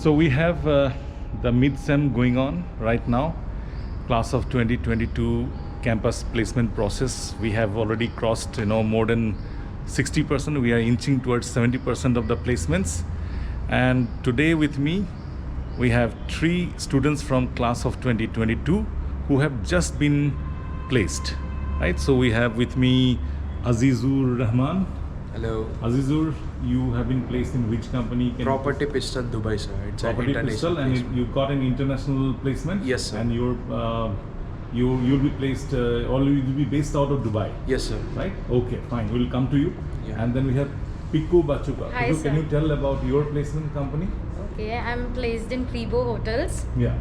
So we have the mid-sem going on right now, class of 2022 campus placement process. We have already crossed, more than 60%. We are inching towards 70% of the placements. And today with me, we have 3 students from class of 2022 who have just been placed, right? So we have with me Azizur Rahman. Hello. Azizur, you have been placed in which company? Property Pistol, Dubai, sir. It's Property an Pistol, and you got an international placement. Yes, sir. And you'll be placed, or you'll be based out of Dubai. Yes, sir. Right? Okay, fine. We'll come to you. Yeah. And then we have Piku Bachuka. Hi, Piku, can sir. you tell about your placement company? Okay, I'm placed in Pribo Hotels. Yeah.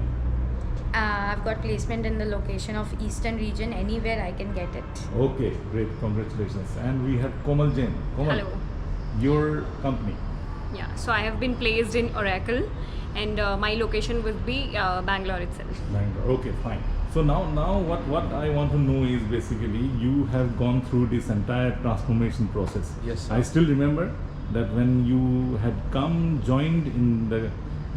I've got placement in the location of Eastern region. Anywhere I can get it. Okay, great. Congratulations. And we have Komal Jain. Komal, Hello. your company. Yeah, so I have been placed in Oracle, and my location would be Bangalore itself. Bangalore. Okay, fine. So now what I want to know is basically you have gone through this entire transformation process. Yes, sir. I still remember that when you had joined in the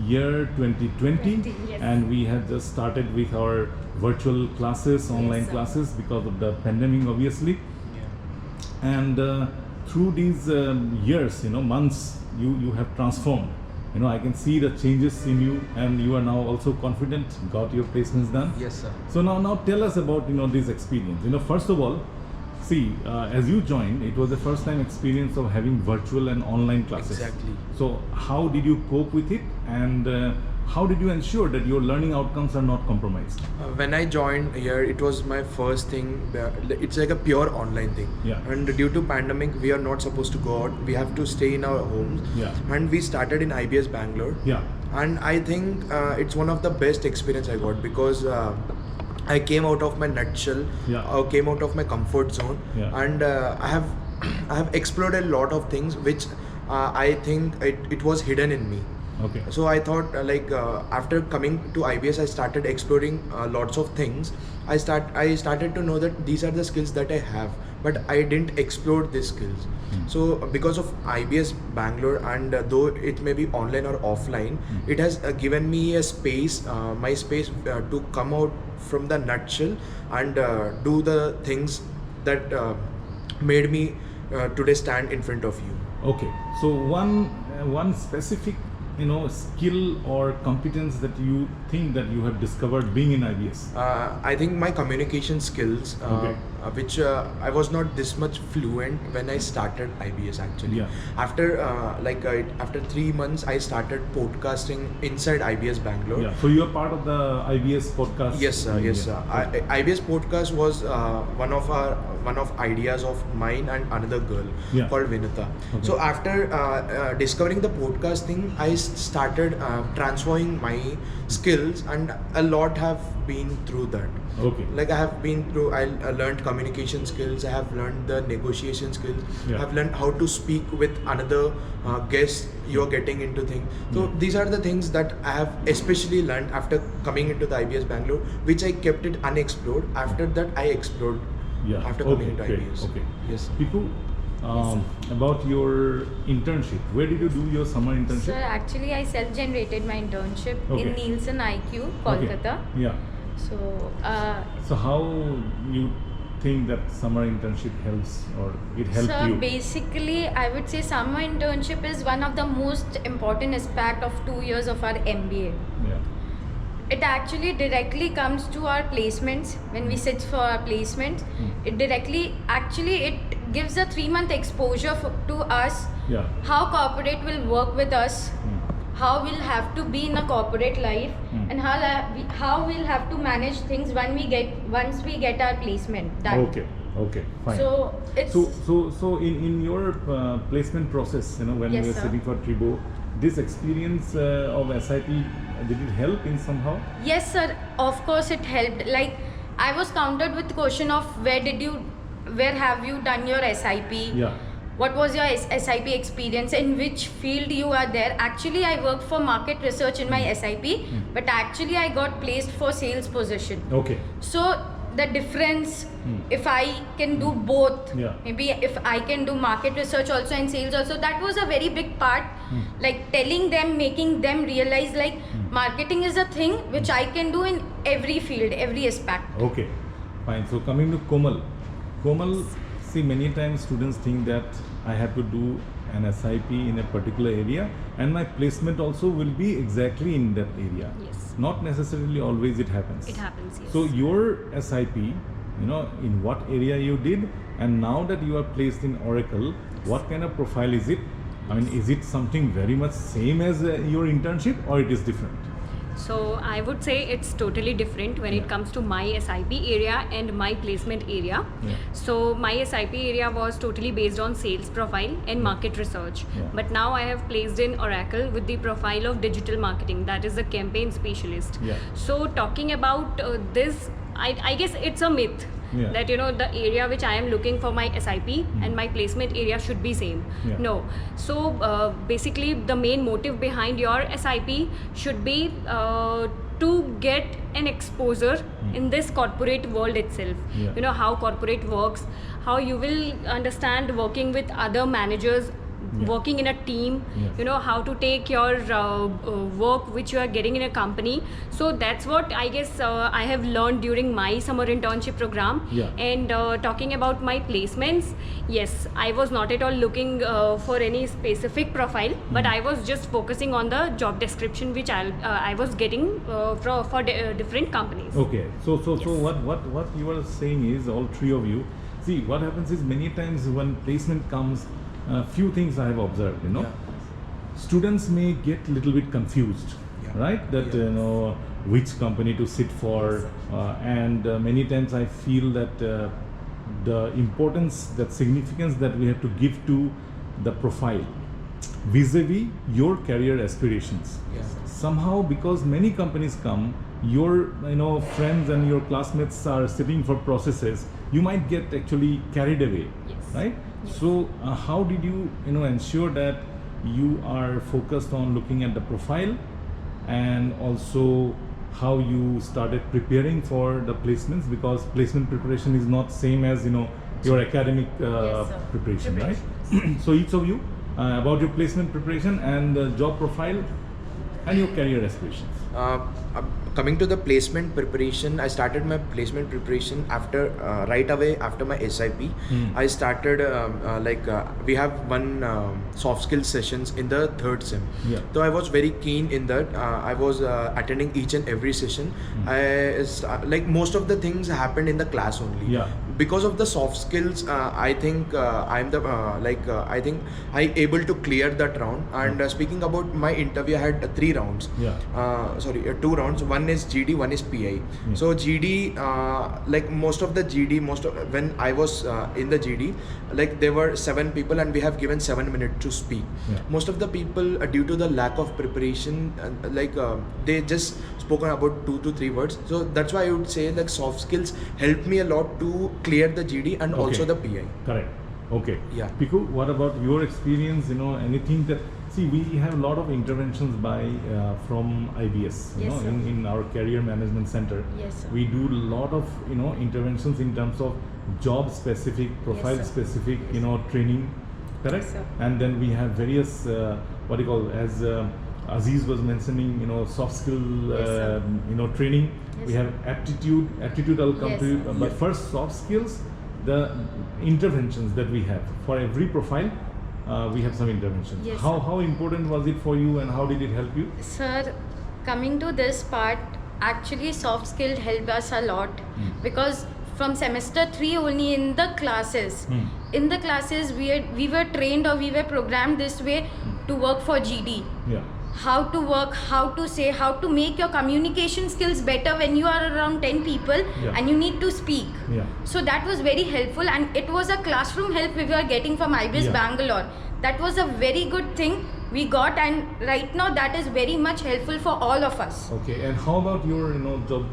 year 2020, Yes. and we had just started with our virtual classes, online sir. classes because of the pandemic, obviously. Yeah. And through these years, months, you have transformed. I can see the changes in you, and you are now also confident, got your placements done. Yes, sir. So now tell us about this experience. First of all, see, as you joined, it was the first time experience of having virtual and online classes. Exactly. So how did you cope with it, and how did you ensure that your learning outcomes are not compromised? When I joined here, it was my first thing. It's like a pure online thing. Yeah. And due to pandemic, we are not supposed to go out. We have to stay in our homes. Yeah. And we started in IBS Bangalore. Yeah. And I think it's one of the best experience I got because I came out of my nutshell. Yeah. Came out of my comfort zone. Yeah. And I have explored a lot of things which I think it was hidden in me. Okay. So I thought after coming to IBS, I started exploring lots of things. I started to know that these are the skills that I have, but I didn't explore these skills. So because of IBS Bangalore, and though it may be online or offline, it has given me a space, my space to come out from the nutshell and do the things that made me today stand in front of you. Okay. So one specific skill or competence that you think that you have discovered being in IBS? I think my communication skills, Okay. which I was not this much fluent when I started IBS actually. Yeah. After 3 months, I started podcasting inside IBS Bangalore. Yeah. So you are part of the IBS podcast? Yes, sir. Yes, sir. Okay. IBS podcast was one of ideas of mine and another girl Yeah. called Vinita. Okay. So after discovering the podcast thing, I started transferring my skills, and a lot have been through that. Okay. Like I have been through, I learned communication skills. I have learned the negotiation skills. Yeah. I have learned how to speak with another guest you are getting into thing. So these are the things that I have especially learned after coming into the IBS Bangalore, which I kept it unexplored. After that, I explored. Yeah. After coming into great. IBS. Okay. Yes. Piku, about your internship, where did you do your summer Sir, internship? actually I self-generated my internship Okay. in Nielsen IQ, Okay. Kolkata. Yeah. So So how you think that summer internship helps, or it helped sir, you? basically I would say summer internship is one of the most important aspect of 2 years of our MBA. Yeah. It actually directly comes to our placements. When we sit for our placements, it gives a 3-month exposure to us, Yeah. how corporate will work with us, how we'll have to be in a corporate life, and how we'll have to manage things once we get our placement done. Okay, fine. So it's So in your placement process, when Yes, you were sir. sitting for Tribo, this experience of SIP, did it help in somehow? Yes, sir. Of course, it helped. Like I was countered with the question of where have you done your SIP? Yeah. What was your SIP experience? In which field you are there? Actually, I worked for market research in my SIP, but actually I got placed for sales position. Okay. So the difference. If I can do both, Yeah. maybe if I can do market research also and sales also, that was a very big part. Like telling them, making them realize like marketing is a thing which I can do in every field, every aspect. Okay, fine. So coming to Komal. Komal, see, many times students think that I have to do an SIP in a particular area and my placement also will be exactly in that area. Yes. Not necessarily always it happens. It happens, yes. So your SIP, in what area you did, and now that you are placed in Oracle, what kind of profile is it? I mean, is it something very much same as your internship, or it is different? So I would say it's totally different when Yeah. it comes to my SIP area and my placement area. Yeah. So my SIP area was totally based on sales profile and market research. Yeah. But now I have placed in Oracle with the profile of digital marketing, that is the campaign specialist. Yeah. So talking about this, I guess it's a myth. Yeah. That the area which I am looking for my SIP and my placement area should be same. Yeah. No. So basically the main motive behind your SIP should be to get an exposure in this corporate world itself. Yeah. How corporate works, how you will understand working with other managers, Yeah. working in a team. Yes. How to take your work which you are getting in a company. So that's what I guess I have learned during my summer internship program. Yeah. And talking about my placements, yes, I was not at all looking for any specific profile, but I was just focusing on the job description which I was getting for different companies. Okay, so Yes. what you are saying is, all three of you, see, what happens is many times when placement comes, few things I have observed, Yeah. students may get little bit confused, Yeah. right? That Yeah. which company to sit for, and many times I feel that the importance, that significance that we have to give to the profile vis-a-vis your career aspirations. Yeah. Somehow, because many companies come, your friends and your classmates are sitting for processes, you might get actually carried away. Yes. Right? Yes. So how did you ensure that you are focused on looking at the profile, and also how you started preparing for the placements, because placement preparation is not same as your academic Yes, sir. preparation, right? So each of you, about your placement preparation and the job profile and your career aspirations. Coming to the placement preparation, I started my placement preparation after right away after my SIP. I started we have one soft skills sessions in the third sem. Yeah. So I was very keen in that. I was attending each and every session. Like most of the things happened in the class only. Yeah. Because of the soft skills, I think I'm the I think I able to clear that round. And speaking about my interview, I had 3 rounds. Yeah. 2 rounds. One is GD, one is PI. So GD, like most of the GD, when I was in the GD, like there were 7 people and we have given 7 minutes to speak. Yeah. Most of the people, due to the lack of preparation, they just spoken about 2 to 3 words. So that's why I would say like soft skills helped me a lot to clear the GD and also the PI. Correct. Okay. Yeah. Piku, what about your experience? Anything that, see, we have a lot of interventions from IBS. Yes, sir. In our career management center. Yes, sir. We do a lot of interventions in terms of job specific, profile sir. specific, training. Correct. Yes, sir. And then we have various as Aziz was mentioning, soft skill, Yes, sir. training. Yes, We sir. have aptitude. Aptitude, I'll come Yes, to you. sir. But first, soft skills, the interventions that we have for every profile, we have some interventions. Yes, How important was it for you, and how did it help you? Sir, coming to this part, actually soft skill helped us a lot because from semester 3 only in the classes, we were trained or we were programmed this way to work for GD. Yeah. How to work, how to say, how to make your communication skills better when you are around 10 people Yeah. and you need to speak. Yeah. So that was very helpful, and it was a classroom help we were getting from IBS Yeah. Bangalore. That was a very good thing we got, and right now that is very much helpful for all of us. Okay. And how about your job?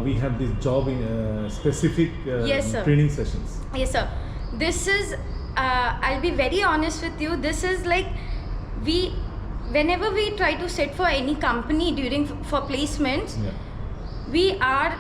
We have this job specific Yes, sir. training sessions. Yes, sir. This is, I'll be very honest with you, this is like whenever we try to sit for any company for placements, Yeah. we are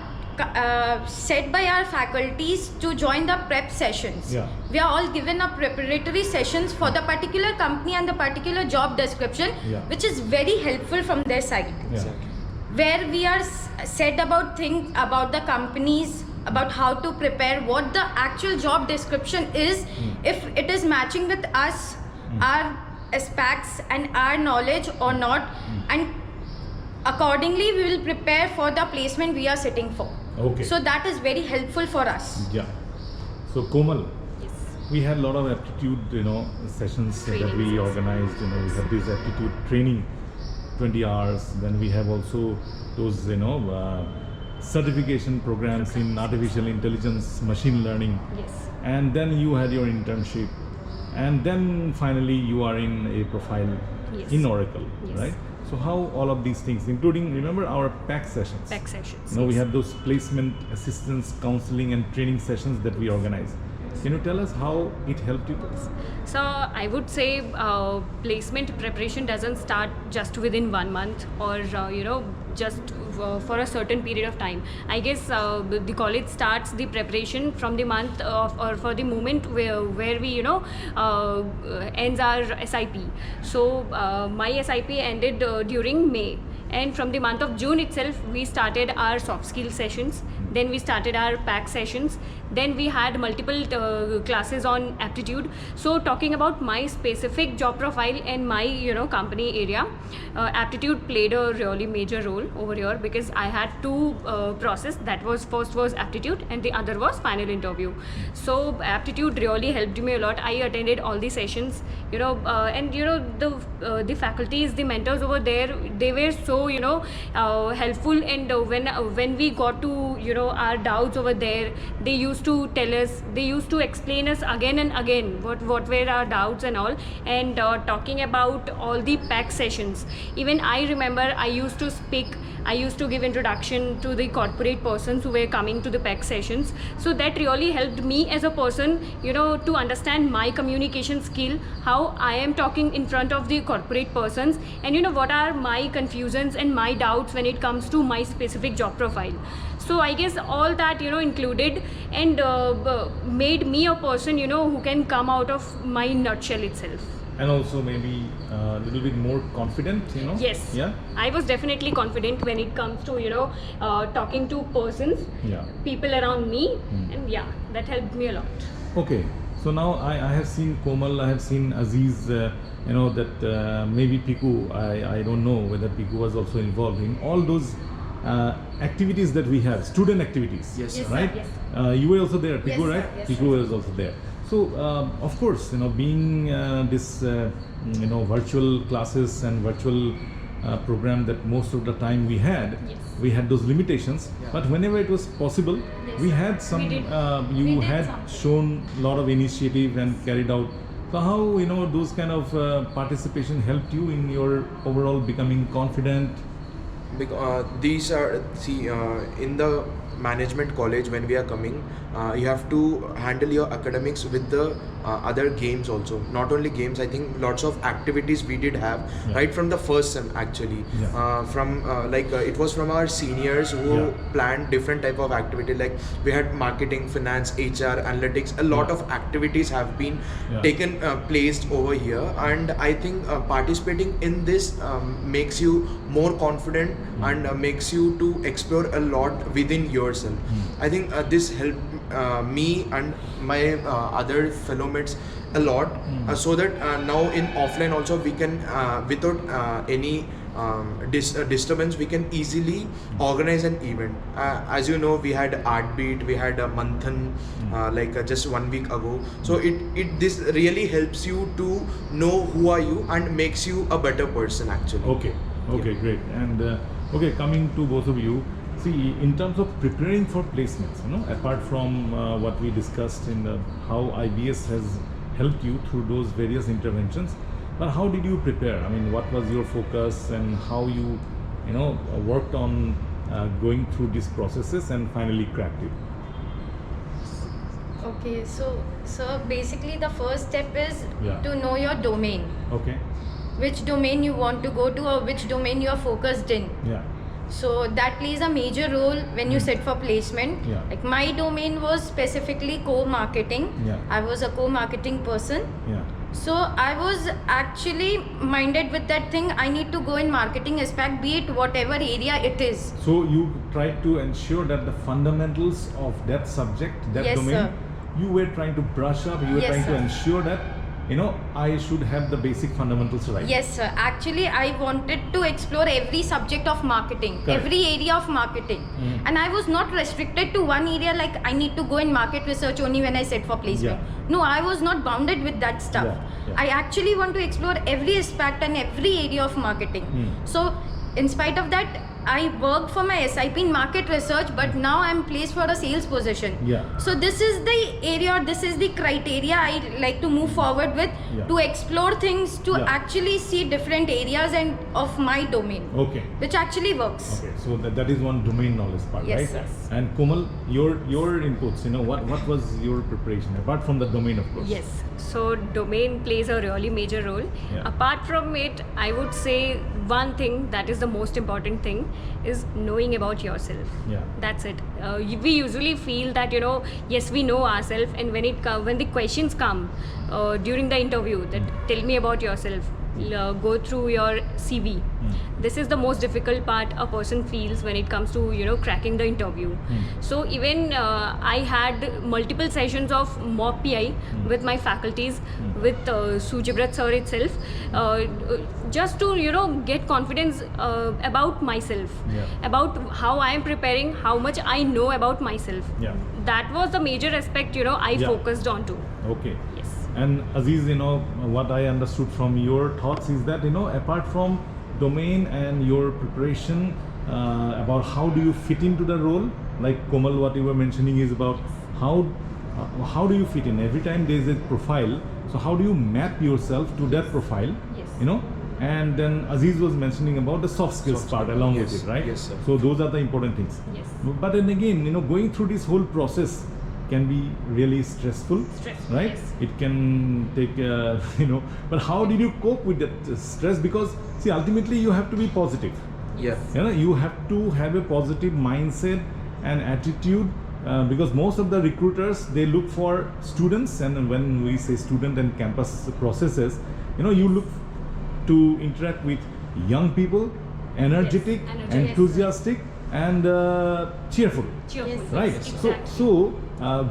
set by our faculties to join the prep sessions. Yeah. We are all given a preparatory sessions for the particular company and the particular job description, Yeah. which is very helpful from their side. Yeah. Exactly. Where we are said about things about the companies, about how to prepare, what the actual job description is, if it is matching with us, our aspects and our knowledge or not, and accordingly we will prepare for the placement we are sitting for. Okay. So that is very helpful for us. Yeah. So Komal, Yes. we had a lot of aptitude, sessions that Training we sessions. organized. We have this aptitude training, 20 hours. Then we have also those, certification programs in artificial intelligence, machine learning. Yes. And then you had your internship. And then finally you are in a profile Yes. in Oracle, Yes. right? So how all of these things, including, remember our PAC sessions? Back sessions. We yes. have those placement assistance, counseling and training sessions that we organize. Can you tell us how it helped you? So I would say placement preparation doesn't start just within 1 month or just for a certain period of time. I guess the college starts the preparation from the month of, or for the moment where we ends our SIP. So my SIP ended during May. And from the month of June itself, we started our soft skill sessions. Then we started our PAC sessions. Then we had multiple classes on aptitude. So talking about my specific job profile and my company area, aptitude played a really major role over here because I had two process. That was first was aptitude and the other was final interview. So aptitude really helped me a lot. I attended all the sessions, and the faculties, the mentors over there, they were so helpful. And when we got to our doubts over there, they used to tell us, they used to explain us again and again what were our doubts and all. And talking about all the PAC sessions, even I remember I used to speak, I used to give introduction to the corporate persons who were coming to the PAC sessions. So that really helped me as a person, to understand my communication skill, how I am talking in front of the corporate persons, and what are my confusions and my doubts when it comes to my specific job profile. So I guess all that included and made me a person who can come out of my nutshell itself. And also maybe a little bit more confident, Yes. Yeah? I was definitely confident when it comes to talking to persons, Yeah. people around me, and yeah, that helped me a lot. Okay. So now I have seen Komal, I have seen Aziz, that maybe Piku, I don't know whether Piku was also involved in all those activities that we have, student activities. Yes, Yes, sir. Right? Yes. You were also there, Piku, Yes, sir. right? Yes, Piku was also there. So, of course, being this, virtual classes and virtual program that most of the time we had, Yes. we had those limitations. Yeah. But whenever it was possible, Yes. we had some, We did. you We did had something. shown a lot of initiative and carried out. So how, those kind of participation helped you in your overall becoming confident? These are, in the management college, when we are coming, you have to handle your academics with the other games also. Not only games, I think lots of activities we did have Yeah. right from the first sem actually. Yeah. It was from our seniors who Yeah. planned different type of activity. Like we had marketing, finance, HR, analytics. A lot Yeah. of activities have been Yeah. taken placed over here, and I think participating in this makes you more confident and makes you to explore a lot within yourself. I think this helped me and my other fellow mates a lot, so that now in offline also we can without any disturbance, we can easily organize an event. As you know, we had Artbeat, we had Manthan just 1 week ago. So this really helps you to know who are you and makes you a better person actually. Okay, great. And okay, coming to both of you, see, in terms of preparing for placements, apart from what we discussed in how IBS has helped you through those various interventions, but how did you prepare? I mean, what was your focus and how you, worked on going through these processes and finally cracked it? Okay, so basically the first step is Yeah. to know your domain, Okay, which domain you want to go to or which domain you are focused in. yeah, So that plays a major role when you sit for placement. Yeah. Like my domain was specifically co-marketing. Yeah. I was a co-marketing person. Yeah. So I was actually minded with that thing. I need to go in marketing aspect, be it whatever area it is. So you tried to ensure that the fundamentals of that subject, that Yes, domain, sir. you were trying to brush up. You were Yes, trying to sir. ensure that I should have the basic fundamentals right. Yes, sir. Actually, I wanted to explore every subject of marketing, Correct. every area of marketing. Mm. And I was not restricted to one area like I need to go in market research only when I sit for placement. Yeah. No, I was not bounded with that stuff. Yeah, yeah. I actually want to explore every aspect and every area of marketing. Mm. So, in spite of that, I worked for my SIP in market research, but now I'm placed for a sales position. Yeah. So this is the area, this is the criteria I like to move forward with, Yeah. to explore things, to Yeah. actually see different areas and of my domain, Okay. which actually works. Okay. So that is one domain knowledge part, Yes, right? yes. And Komal, your inputs. What was your preparation apart from the domain, of course? Yes, so domain plays a really major role. Yeah. Apart from it, I would say one thing that is the most important thing is knowing about yourself. Yeah. That's it. We usually feel that yes, we know ourselves, and when the questions come during the interview, that tell me about yourself. Go through your CV. This is the most difficult part a person feels when it comes to cracking the interview. So even I had multiple sessions of mock PI with my faculties, with Sujibrat sir itself, just to get confidence about myself, Yeah. about how I am preparing, how much I know about myself. Yeah. That was the major aspect I Yeah. focused on to. Okay. Yes. And Aziz, what I understood from your thoughts is that, apart from domain and your preparation about how do you fit into the role, like Komal, what you were mentioning is about how do you fit in. Every time there is a profile, so how do you map yourself to that profile? Yes. And then Aziz was mentioning about the soft skills Soft part skill. along Yes. with it, right? Yes, sir. So those are the important things. Yes. But then again, going through this whole process can be really stressful, Stressful, right? yes. It can take, but how did you cope with that stress? Because see, ultimately you have to be positive. Yeah. You have to have a positive mindset and attitude, because most of the recruiters, they look for students, and when we say student and campus processes, you look to interact with young people, energetic, Yes, energetic. enthusiastic, and cheerful. Cheerful. Yes, Right. Exactly. So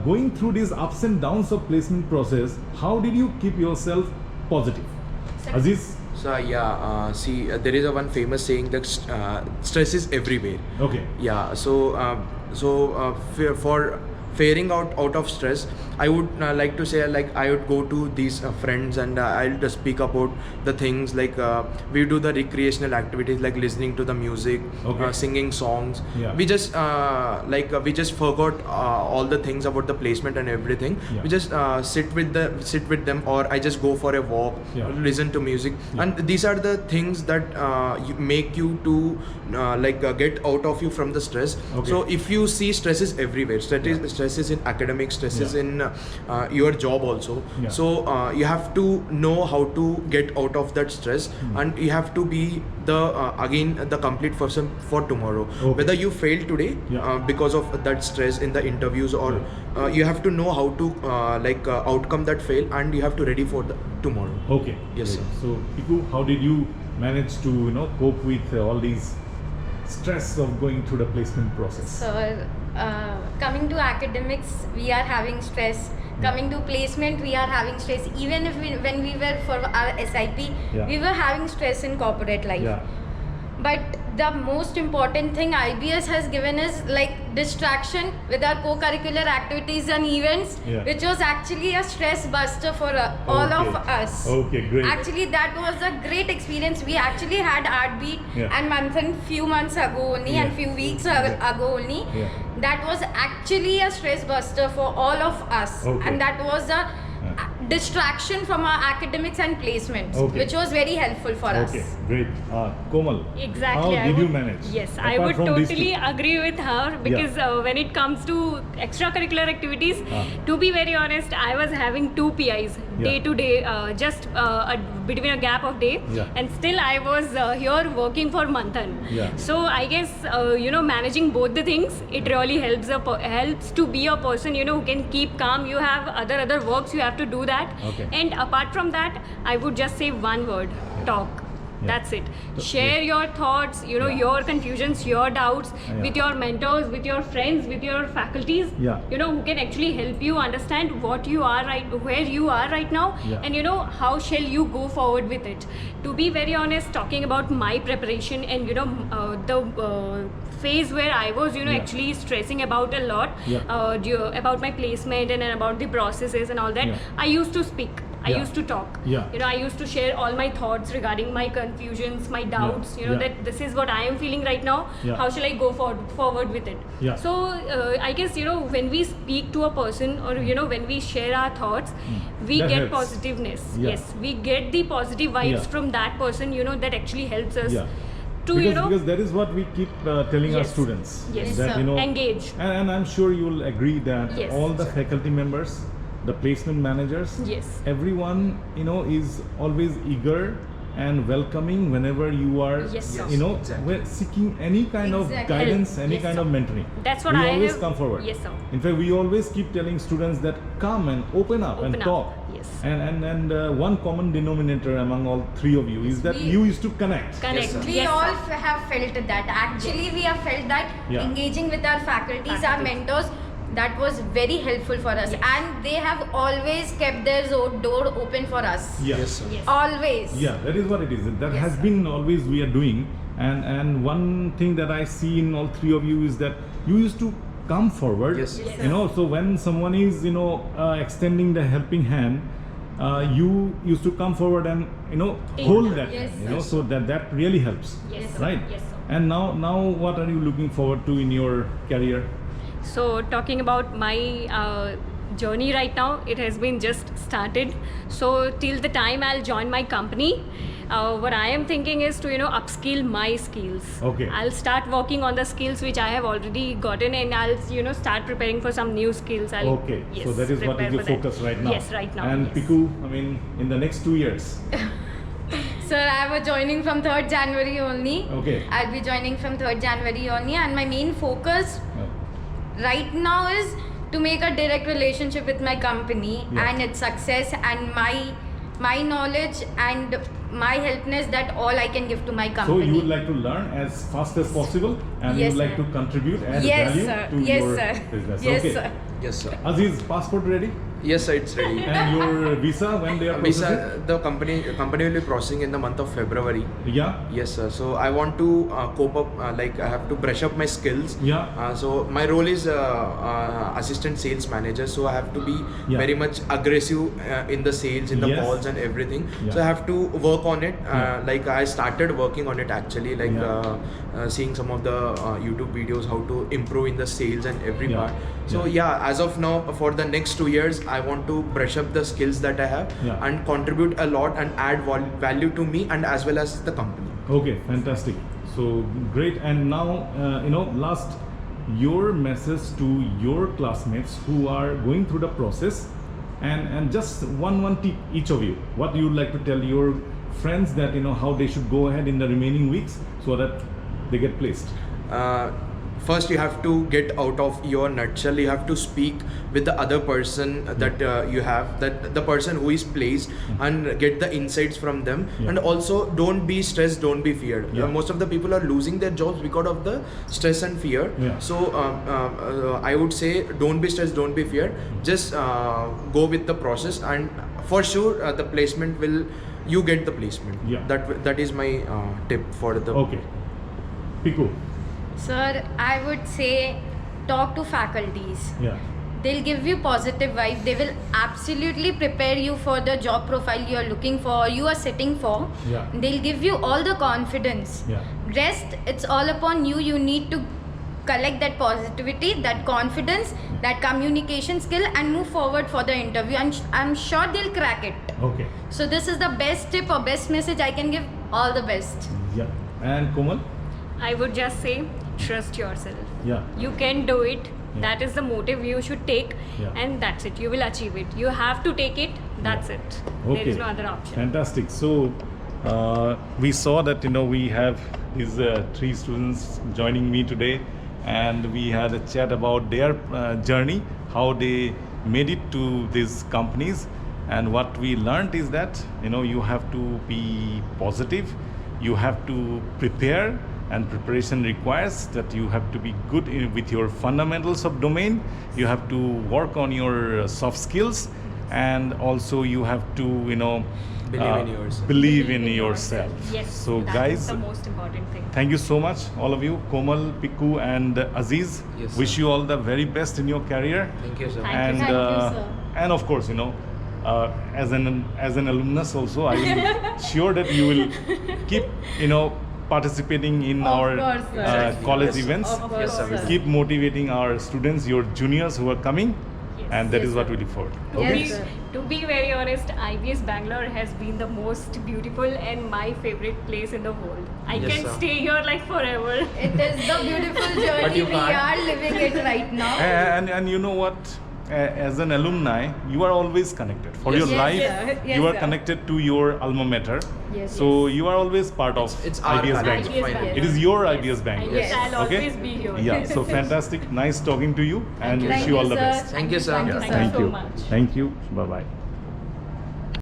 going through these ups and downs of placement process, how did you keep yourself positive? Aziz? So yeah, see, there is a one famous saying that stress is everywhere. Okay. Yeah. For faring out of stress, I would like to say, like, I would go to these friends, and I'll just speak about the things like we do the recreational activities like listening to the music, Okay. singing songs. Yeah. We just we just forgot all the things about the placement and everything. Yeah. We just sit with them, or I just go for a walk, Yeah. listen to music, Yeah. and these are the things that make you to get out of you from the stress. Okay. So if you see stress is everywhere, stress is in academics, stress is Yeah. in your job also. Yeah. So you have to know how to get out of that stress, and you have to be the complete person for tomorrow. Okay. Whether you fail today Yeah. because of that stress in the interviews, or you have to know how to outcome that fail, and you have to ready for the tomorrow. Okay. Yes, sir. So, Iku, how did you manage to cope with all these stress of going through the placement process? So, coming to academics, we are having stress. Coming to placement, we are having stress. Even if when we were for our SIP, Yeah. we were having stress in corporate life. Yeah. But the most important thing IBS has given is like distraction with our co-curricular activities and events, Yeah. which was actually a stress buster for all of Okay. us. Okay, great. Actually, that was a great experience. We actually had Artbeat Yeah. and Manthan few months ago only, Yeah. and few weeks Yeah. ago only. Yeah. That was actually a stress buster for all of us, Okay. and that was a distraction from our academics and placements, Okay. which was very helpful for Okay, us. great. Komal, Exactly. how I did you would- manage? Yes, I Apart would from these totally two? agree with her because when it comes to extracurricular activities, to be very honest, I was having 2 PIs day to day, just between a gap of day, Yeah. and still I was here working for Manthan. Yeah. So I guess managing both the things, it really helps to be a person who can keep calm. You have other works you have to do that, Okay. and apart from that, I would just say one word: talk. Yeah. That's it. So, Share your thoughts, Yeah. your confusions, your doubts Yeah. with your mentors, with your friends, with your faculties. Yeah. Who can actually help you understand what you are where you are right now, Yeah. and how shall you go forward with it. To be very honest, talking about my preparation and the phase where I was Yeah. actually stressing about a lot Yeah. about my placement and about the processes and all that. Yeah. I used to speak. I Yeah. used to talk. Yeah. I used to share all my thoughts regarding my confusions, my doubts. Yeah. That this is what I am feeling right now. Yeah. How shall I go forward with it? Yeah. So I guess when we speak to a person, or when we share our thoughts, we That get helps. positiveness. Yeah. Yes, we get the positive vibes Yeah. from that person. That actually helps us Yeah. to because that is what we keep telling our Yes. students. Yes, that, sir. Engage. and I'm sure you will agree that Yes. all the faculty members, the placement managers, Yes. everyone is always eager and welcoming whenever you are Yes, sir. Exactly. we're seeking any kind of Exactly. guidance, any Yes, kind sir. of mentoring. That's what we I always have- come forward. Yes, sir. In fact, we always keep telling students that come and open up and Open up. talk. Yes. And one common denominator among all three of you is that We- you used to connect. Connect. sir. We Yes, all sir. have felt that. Actually, we have felt that Yeah. engaging with our faculties, our Faculties. mentors, that was very helpful for us. Yes. And they have always kept their door open for us. Yes, sir. Yes. Always. Yeah, that is what it is. That Yes, has sir. been always we are doing. And one thing that I see in all three of you is that you used to come forward. Yes, Yes. So when someone is extending the helping hand, you used to come forward and hold that Yes, hand, sir. so that really helps. Yes, sir. Right. Yes, sir. And now what are you looking forward to in your career? So talking about my journey right now, it has been just started. So till the time I'll join my company, what I am thinking is to upskill my skills. Okay. I'll start working on the skills which I have already gotten, and I'll start preparing for some new skills. Okay, so that is what prepare is your for that. focus right now. Yes, right now. And yes. Piku, in the next 2 years. Sir, I was joining from 3rd January only. Okay. I'll be joining from 3rd January only, and my main focus right now is to make a direct relationship with my company Yeah. and its success, and my knowledge and my helpness, that all I can give to my So company. you would like to learn as fast as possible, and Yes, you would like sir. to contribute, add Yes, value sir. to Yes, your sir. business. Yes, Okay. sir. Yes, sir. Aziz, passport ready? Yes, sir. It's ready. And your visa, when they are processing? Visa, the company will be processing in the month of February. Yeah. Yes, sir. So I want to cope up, like I have to brush up my skills. Yeah. So my role is assistant sales manager. So I have to be Yeah. very much aggressive in the sales, in the Yes. calls and everything. Yeah. So I have to work on it. Yeah. Like I started working on it actually, like Yeah. seeing some of the YouTube videos how to improve in the sales and every Yeah. part. So Yeah. yeah, as of now, for the next 2 years, I want to brush up the skills that I have Yeah. and contribute a lot and add value to me and as well as the company. Okay, fantastic. So great. And now, last, your message to your classmates who are going through the process, and just one tip each of you. What you would like to tell your friends that how they should go ahead in the remaining weeks so that they get placed. First, you have to get out of your nutshell. You have to speak with the other person that you have, that the person who is placed, and get the insights from them. Yeah. And also, don't be stressed, don't be feared. Yeah. Most of the people are losing their jobs because of the stress and fear. Yeah. So I would say, don't be stressed, don't be feared. Just go with the process, and for sure the placement will. You get the placement. Yeah. That is my tip for the. Okay. Piku. Sir, I would say talk to faculties. Yeah. They'll give you positive vibe. They will absolutely prepare you for the job profile you are looking for, or you are sitting for. Yeah. They'll give you all the confidence. Yeah. Rest, it's all upon you. You need to collect that positivity, that confidence, that communication skill, and move forward for the interview. I'm sure they'll crack it. Okay. So this is the best tip or best message I can give. All the best. Yeah. And Komal? I would just say, trust yourself. Yeah. You can do it. Yeah. That is the motive you should take, Yeah. and that's it. You will achieve it. You have to take it. That's it. There is no other option. Fantastic. So we saw that we have these 3 students joining me today, and we had a chat about their journey, how they made it to these companies, and what we learned is that you have to be positive, you have to prepare, and preparation requires that you have to be good with your fundamentals of domain, you have to work on your soft skills, and also you have to believe in yourself. Yes. So that guys, is the most important thing. thank you so much, all of you, Komal, Piku, and Aziz. Yes, Wish sir. you all the very best in your career. Thank you, sir. Thank you. And Thank you, sir. and of course, as an alumnus also, I will sure that you will keep participating in Of our course, sir. Exactly. college Yes. events. Of course, Yes, sir. sir. Keep motivating our students, your juniors who are coming, Yes. and that Yes, is what sir. we look forward. To Yes, be- sir. to be very honest, IBS Bangalore has been the most beautiful and my favorite place in the world. I Yes, can sir. stay here like forever. It is the beautiful journey. you We can't. are living it right now. And you know what? As an alumni, you are always connected. For Yes. your Yes, life, sir. Yes, you are sir. connected to your alma mater. Yes, So you are always part of It's our IBS college, Bangalore. IBS finally. It is your IBS Bangalore. Yes. I'll Okay? always be here. Yeah, so fantastic. Nice talking to you, and you. wish Thank you all you, the sir. best. Thank you, sir. Thank you, Yeah, sir. Thank you so you. much. Thank you. Bye bye.